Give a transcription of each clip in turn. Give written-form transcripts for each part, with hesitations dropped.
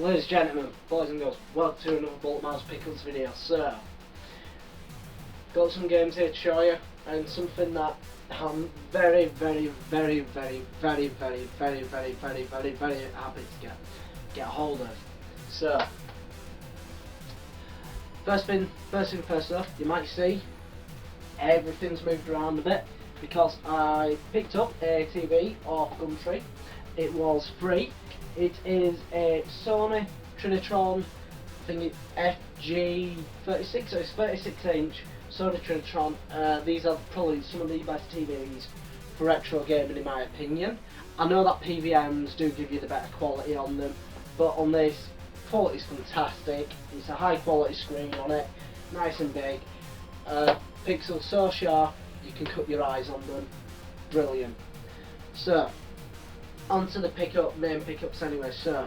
Ladies and gentlemen, boys and girls, welcome to another Bullet Mouse Pickles video. So, got some games here to show you, and something that I'm very happy to get a hold of. So, first off, you might see everything's moved around a bit because I picked up a TV off Gumtree. It was free. It is a Sony Trinitron, I think it's FG36, so it's 36 inch Sony Trinitron. These are probably some of the best TVs for retro gaming in my opinion. I know that PVMs do give you the better quality on them, but on this, quality is fantastic. It's a high quality screen on it, nice and big. Pixels so sharp you can cut your eyes on them. Brilliant. So, onto the main pickups anyway. So,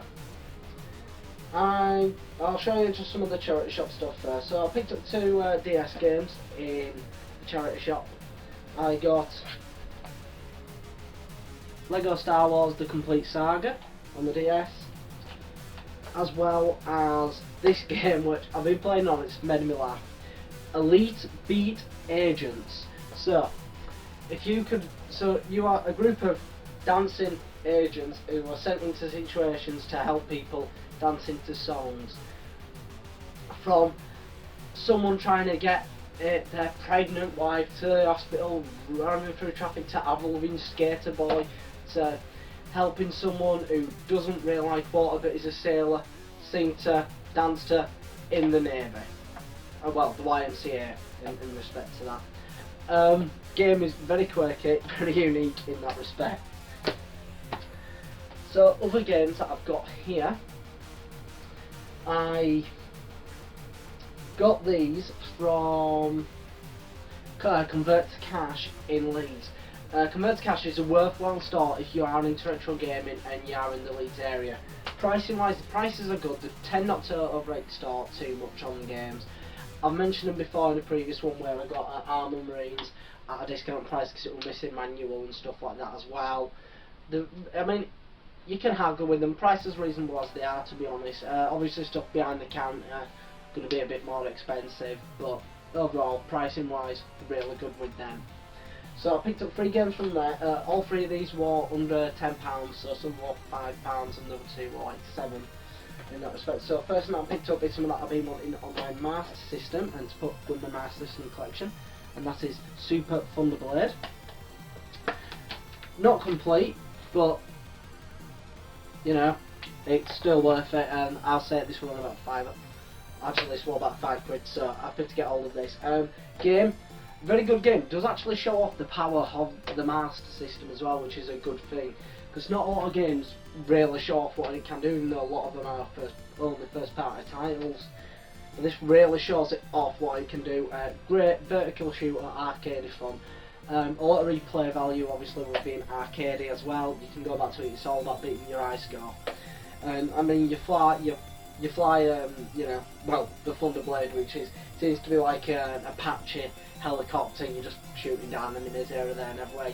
I'll show you just some of the charity shop stuff first. So I picked up two DS games in the charity shop. I got Lego Star Wars The Complete Saga on the DS, as well as this game which I've been playing on, it's made me laugh. Elite Beat Agents. So, you are a group of dancing agents who are sent into situations to help people dance into songs. From someone trying to get their pregnant wife to the hospital, running through traffic, to Avril Lavigne's Skater Boy, to helping someone who doesn't really like water but is a sailor sing to, dance to in the Navy. Well, the YMCA in respect to that. Game is very quirky, very unique in that respect. So, other games that I've got here, I got these from Convert to Cash in Leeds. Convert to Cash is a worthwhile start if you are into retro gaming and you are in the Leeds area. Pricing wise, the prices are good. They tend not to overrate the start too much on the games. I've mentioned them before in the previous one where I got Armour Marines at a discount price because it was missing manual and stuff like that as well. I mean, you can haggle with them. Prices reasonable as they are, to be honest. Obviously stuff behind the counter going to be a bit more expensive, but overall pricing wise really good with them. So I picked up 3 games from there. All 3 of these were under £10, so some were £5 and the other 2 were like 7 in that respect. So first one I picked up is something that I've been wanting on my Master System and to put with my Master System collection, and that is Super Thunderblade. Not complete, but you know, it's still worth it, and I'll say this one about £5. Actually, this was about £5, so I have to get hold of this. Game, very good game. Does actually show off the power of the Master System as well, which is a good thing, because not a lot of games really show off what it can do, even though a lot of them are only first party titles. But this really shows it off what it can do. Great vertical shooter, arcade fun. A lot of replay value, obviously, with being arcadey as well. You can go back to it. It's all about beating your high score. I mean, you fly, you know, well, the Thunderblade, which seems to be like an Apache helicopter, and you're just shooting down enemies here and there and everywhere.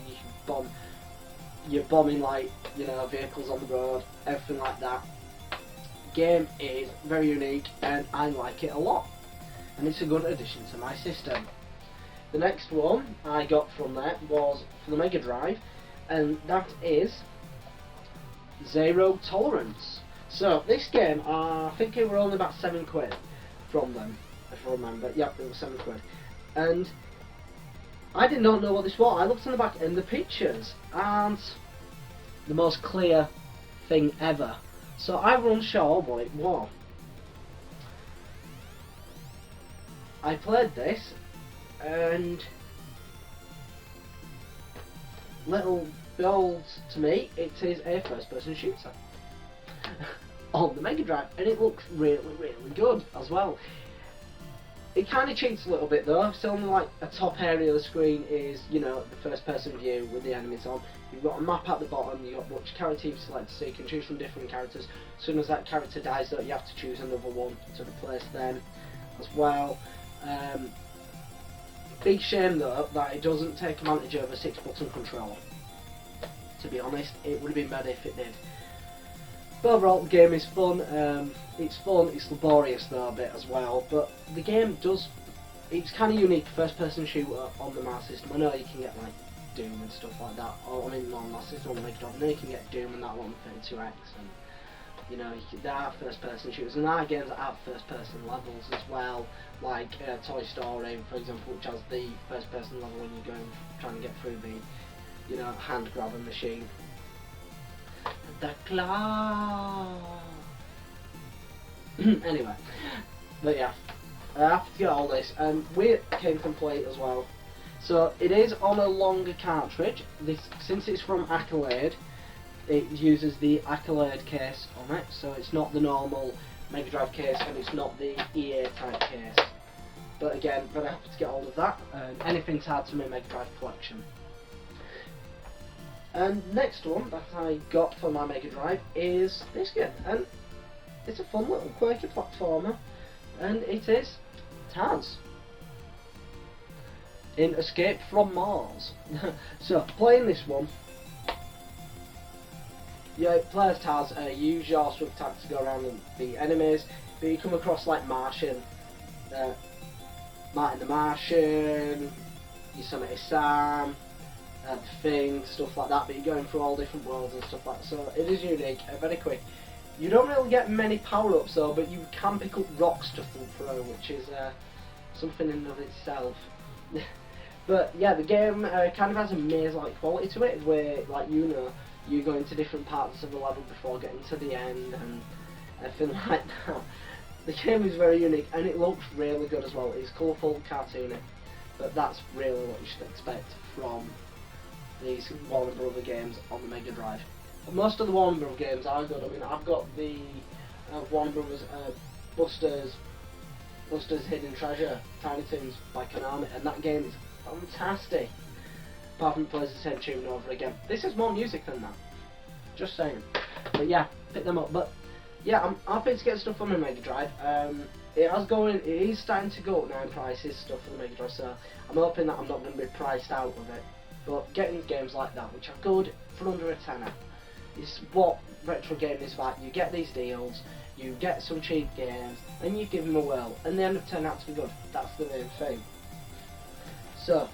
You're bombing, like, you know, vehicles on the road, everything like that. Game is very unique, and I like it a lot, and it's a good addition to my system. The next one I got from there was for the Mega Drive, and that is Zero Tolerance. So this game, I think it were only about £7 from them, if I remember. Yep, it was £7, and I did not know what this was. I looked on the back and the pictures aren't the most clear thing ever, so I wasn't sure what it was. I played this, and little behold to me, it is a first-person shooter on the Mega Drive, and it looks really good as well. It kind of cheats a little bit though. It's only like a top area of the screen is, you know, the first-person view with the enemies on. You've got a map at the bottom. You've got which character you've selected, so you can choose from different characters. As soon as that character dies, though, you have to choose another one to replace them as well. Big shame though that it doesn't take advantage of a 6-button controller. To be honest, it would have been better if it did. But overall, the game is fun. It's fun. It's laborious though a bit as well. But the game does. It's kind of unique. First-person shooter on the Master System. I know you can get like Doom and stuff like that. Or I mean, not on Master System, on the Mega Drive. I know you can get Doom and that on 32X. And you know, there are first-person shooters, and there are games that have first-person levels as well, like Toy Story, for example, which has the first-person level when you're going trying to get through the, you know, hand-grabbing machine. The claw. Anyway, but yeah, after to get all this, we came complete as well. So it is on a longer cartridge. This, since it's from Accolade, it uses the Accolade case on it, so it's not the normal Mega Drive case, and it's not the EA type case. But again, very happy to get hold of that. Anything to add to my Mega Drive collection. And next one that I got for my Mega Drive is this game, and it's a fun little quirky platformer, and it is Taz in Escape from Mars. So playing this one, you play as Taz, use your swift attack to go around and beat enemies, but you come across like Martin the Martian, Yosemite Sam, the Thing, stuff like that, but you're going through all different worlds and stuff like that, so it is unique, very quick. You don't really get many power-ups though, but you can pick up rocks to fall through, which is something in and of itself. But yeah, the game kind of has a maze-like quality to it, where, like, you know, you go into different parts of the level before getting to the end and everything like that. The game is very unique, and it looks really good as well. It's colourful, cartoony, but that's really what you should expect from these Warner Brother games on the Mega Drive. Most of the Warner Brother games are good. I mean, I've got the Warner Brothers Buster's Hidden Treasure, Tiny Toons by Konami, and that game is fantastic. Apart from it plays the same tune over again. This is more music than that. Just saying. But yeah, pick them up. But yeah, I'm happy to get stuff on the Mega Drive. It is starting to go up now in prices, stuff for the Mega Drive, so I'm hoping that I'm not going to be priced out of it. But getting games like that, which are good for under a tenner, is what retro gaming is like. You get these deals, you get some cheap games, and you give them a whirl, and they end up turning out to be good. That's the main thing. So,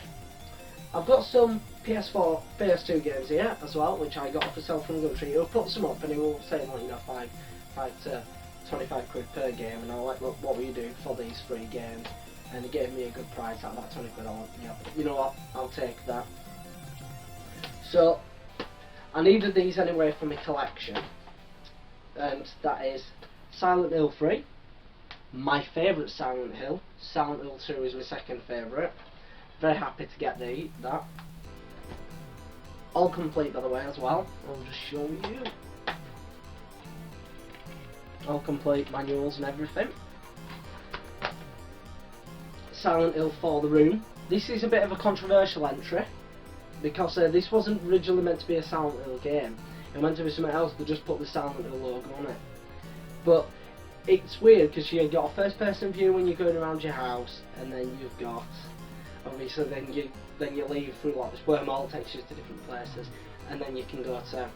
I've got some PS4, PS2 games here as well, which I got off the sale from Gumtree. He'll put some up, and he will say, like, you know, 5 to 25 quid per game, and I'm like, look, what will you do for these 3 games? And he gave me a good price at about 20 quid. You know what, I'll take that. So, I needed these anyway for my collection, and that is Silent Hill 3, my favourite Silent Hill. Silent Hill 2 is my second favourite. Very happy to get that. All complete, by the way, as well. I'll just show you. All complete manuals and everything. Silent Hill 4 The Room. This is a bit of a controversial entry, because this wasn't originally meant to be a Silent Hill game. It meant to be something else. They just put the Silent Hill logo on it. But it's weird because you've got a first-person view when you're going around your house, and then you've got, obviously, then you leave through like this wormhole, takes you to different places, and then you can go to,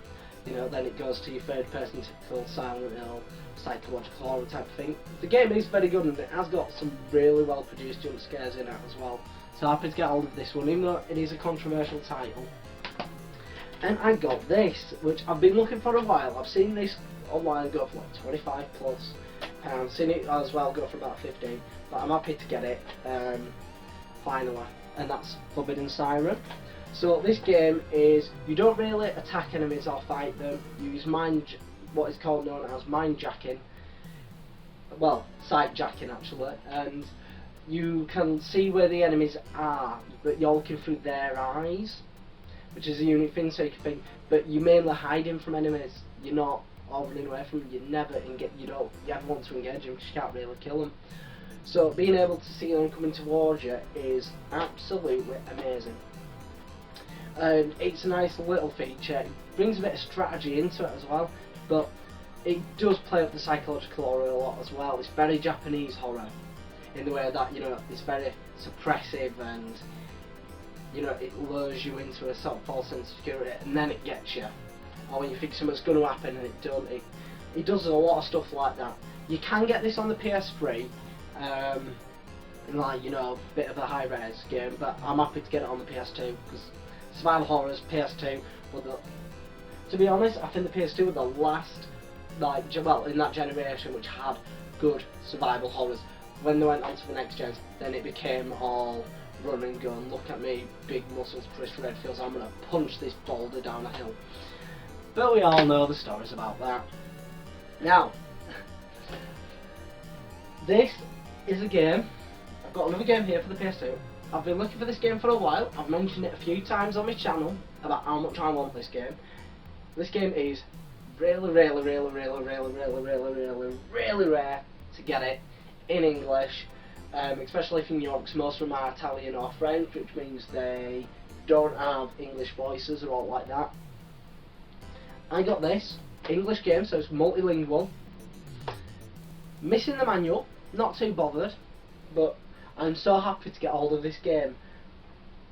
you know, then it goes to your third-person typical Silent Hill, psychological horror type of thing. The game is very good, and it has got some really well-produced jump scares in it as well. So happy to get hold of this one, even though it is a controversial title. And I got this, which I've been looking for a while. I've seen this online go for like 25 plus pounds. Seen it as well go for about 15, but I'm happy to get it finally. And that's Forbidden Siren. So this game is, you don't really attack enemies or fight them. You use what is called known as mind jacking. Well, sight jacking actually, and you can see where the enemies are, but you're looking through their eyes, which is a unique thing. So you can think, but you're mainly hiding from enemies. You're not running away from them. You never ever want to engage them because you can't really kill them. So being able to see them coming towards you is absolutely amazing. And it's a nice little feature. It brings a bit of strategy into it as well, but it does play up the psychological horror a lot as well. It's very Japanese horror, in the way that, you know, it's very suppressive, and, you know, it lures you into a sort of false sense of security, and then it gets you. Or when you think something's going to happen and it don't, It does a lot of stuff like that. You can get this on the PS3, like, you know, a bit of a high-res game, but I'm happy to get it on the PS2 because survival horrors, PS2. But to be honest, I think the PS2 were the last, like, well, in that generation which had good survival horrors. When they went on to the next gens, then it became all run and gun. Look at me, big muscles, Chris Redfield. I'm gonna punch this boulder down a hill. But we all know the stories about that. Now, this is a game. I've got another game here for the PS2. I've been looking for this game for a while. I've mentioned it a few times on my channel about how much I want this game. This game is really rare to get it in English, especially if in Europe, because most of them are Italian or French, which means they don't have English voices or all like that. I got this English game, so it's multilingual. Missing the manual, not too bothered, but I'm so happy to get hold of this game.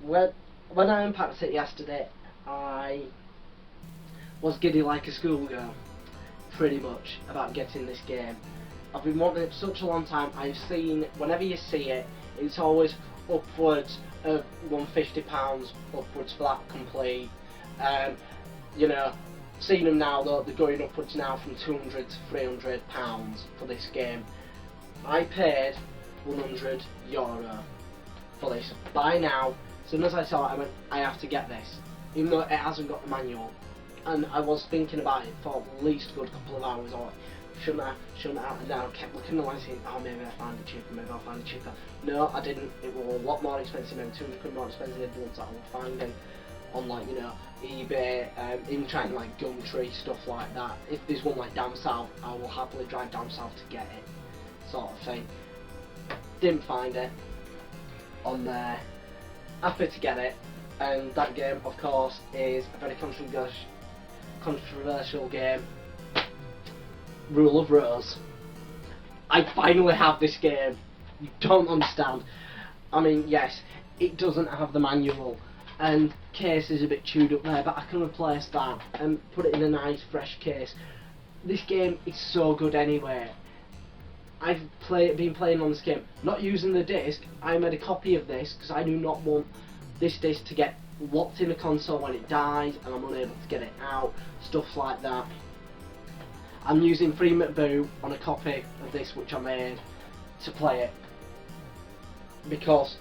When I unpacked it yesterday, I was giddy like a schoolgirl, pretty much, about getting this game. I've been wanting it for such a long time. I've seen, whenever you see it, it's always upwards of £150 upwards for that complete. You know, seeing them now though, they're going upwards now from £200 to £300 for this game. I paid €100 for this. By now, as soon as I saw it, I went, I have to get this, even though it hasn't got the manual. And I was thinking about it for at least a good couple of hours, or shouldn't I, and then I kept looking at the thinking, oh, maybe I'll find it cheaper, maybe I'll find it cheaper. No, I didn't. It was a lot more expensive, maybe £200 more expensive than the ones that I was finding on, like, you know, eBay, even trying like Gumtree, stuff like that. If there's one like down south, I will happily drive down south to get it, sort of thing. Didn't find it on there. Happy to get it, and that game, of course, is a very controversial game. Rule of Rose. I finally have this game. You don't understand. I mean, yes, it doesn't have the manual, and case is a bit chewed up there, but I can replace that and put it in a nice fresh case. This game is so good anyway. I've been playing on this game, not using the disc. I made a copy of this because I do not want this disc to get locked in the console when it dies and I'm unable to get it out, stuff like that. I'm using FreeMcBoo on a copy of this which I made to play it, because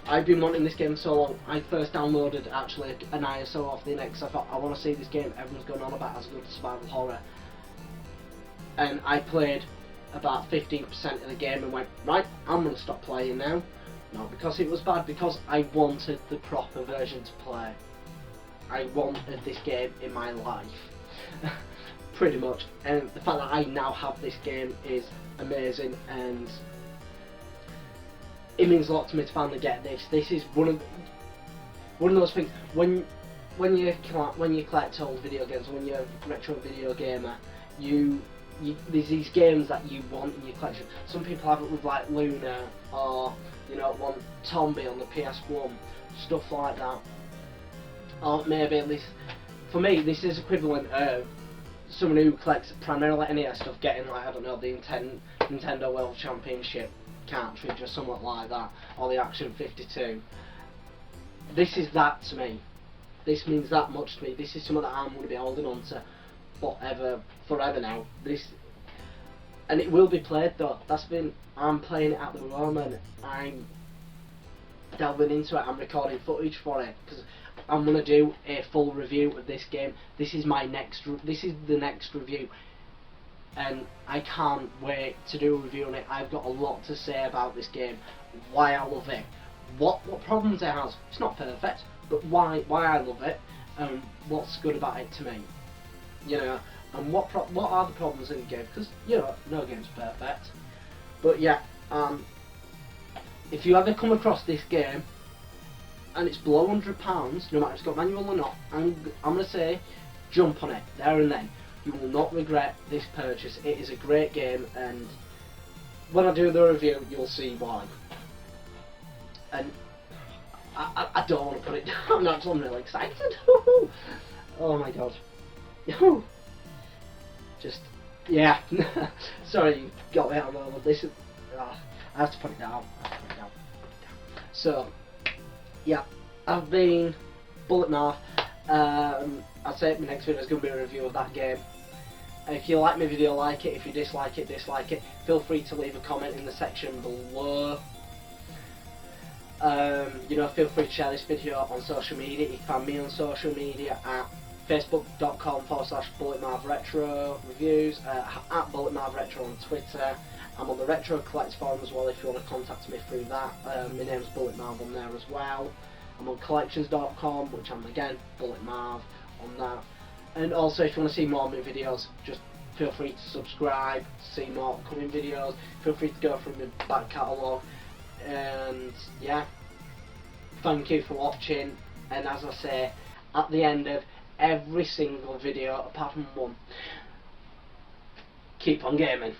I've been wanting this game so long. I first downloaded actually an ISO off the net because I thought, I want to see this game everyone's going on about as a good survival horror, and I played about 15% of the game and went, right, I'm going to stop playing now. Not because it was bad, because I wanted the proper version to play. I wanted this game in my life. Pretty much. And the fact that I now have this game is amazing, and it means a lot to me to finally get this. This is one of those things, when you collect old video games, when you're a retro video gamer, there's these games that you want in your collection. Some people have it with like Luna, or you know, want Tombi on the PS1, stuff like that. Or maybe at least, for me, this is equivalent of someone who collects primarily NES stuff getting, like, I don't know, the Nintendo World Championship cartridge or something like that, or the Action 52. This is that to me. This means that much to me. This is something that I'm going to be holding on to forever now. And it will be played though. I'm playing it at the moment. I'm delving into it. I'm recording footage for it because I'm gonna do a full review of this game. This is the next review, and I can't wait to do a review on it. I've got a lot to say about this game, why I love it, what problems it has. It's not perfect, but why I love it, and what's good about it to me. You know, and what are the problems in the game, because, you know, no game's perfect. But yeah, if you ever come across this game and it's below £100, no matter if it's got manual or not, I'm going to say jump on it there and then. You will not regret this purchase. It is a great game, and when I do the review you'll see why. And I don't want to put it down. I'm really excited. Oh my god. Just Yeah. Sorry, you got me on the moment. This is, I have to put it down. So, yeah, I've been Bullet Marv. I'd say my next video is going to be a review of that game. If you like my video, like it. If you dislike it, dislike it. Feel free to leave a comment in the section below. You know, feel free to share this video on social media. You can find me on social media at facebook.com/BulletMarvRetro reviews, at BulletMarvRetro on Twitter. I'm on the Retro Collect forum as well if you want to contact me through that. My name's Bullet Marv on there as well. I'm on collections.com, which I'm again Bullet Marv on that. And also, if you want to see more of my videos, just feel free to subscribe to see more upcoming videos. Feel free to go through my back catalogue. And yeah, thank you for watching. And as I say, at the end of every single video, apart from one, keep on gaming.